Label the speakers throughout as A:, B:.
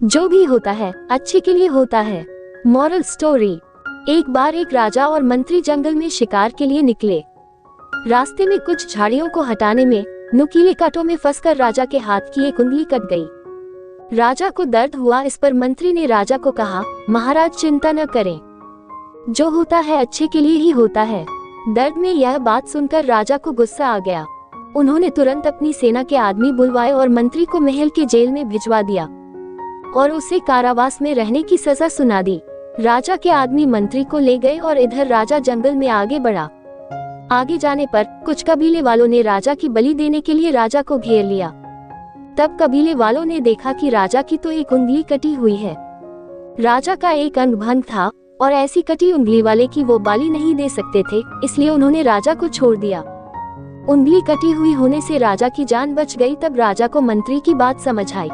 A: जो भी होता है अच्छे के लिए होता है। Moral story. एक बार एक राजा और मंत्री जंगल में शिकार के लिए निकले। रास्ते में कुछ झाड़ियों को हटाने में नुकीले कांटों में फंसकर राजा के हाथ की एक उंगली कट गई। राजा को दर्द हुआ। इस पर मंत्री ने राजा को कहा, महाराज चिंता न करें, जो होता है अच्छे के लिए ही होता है। दर्द में यह बात सुनकर राजा को गुस्सा आ गया। उन्होंने तुरंत अपनी सेना के आदमी बुलवाए और मंत्री को महल के जेल में भिजवा दिया और उसे कारावास में रहने की सजा सुना दी। राजा के आदमी मंत्री को ले गए और इधर राजा जंगल में आगे बढ़ा। आगे जाने पर कुछ कबीले वालों ने राजा की बलि देने के लिए राजा को घेर लिया। तब कबीले वालों ने देखा कि राजा की तो एक उंगली कटी हुई है। राजा का एक अंग भंग था और ऐसी कटी उंगली वाले की वो बलि नहीं दे सकते थे, इसलिए उन्होंने राजा को छोड़ दिया। उंगली कटी हुई होने से राजा की जान बच गई। तब राजा को मंत्री की बात समझ आई।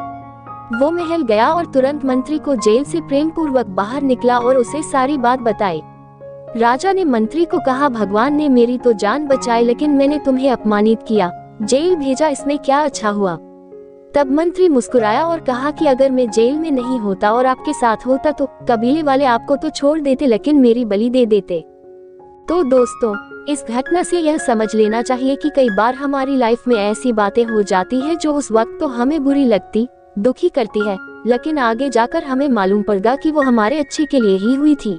A: वो महल गया और तुरंत मंत्री को जेल से प्रेम पूर्वक बाहर निकला और उसे सारी बात बताई। राजा ने मंत्री को कहा, भगवान ने मेरी तो जान बचाई, लेकिन मैंने तुम्हें अपमानित किया, जेल भेजा, इसमें क्या अच्छा हुआ। तब मंत्री मुस्कुराया और कहा कि अगर मैं जेल में नहीं होता और आपके साथ होता तो कबीले वाले आपको तो छोड़ देते, लेकिन मेरी बलि दे देते। तो दोस्तों, इस घटना से यह समझ लेना चाहिए कि कई बार हमारी लाइफ में ऐसी बातें हो जाती है जो उस वक्त तो हमें बुरी लगती, दुखी करती है, लेकिन आगे जाकर हमें मालूम पड़ेगा कि वो हमारे अच्छे के लिए ही हुई थी।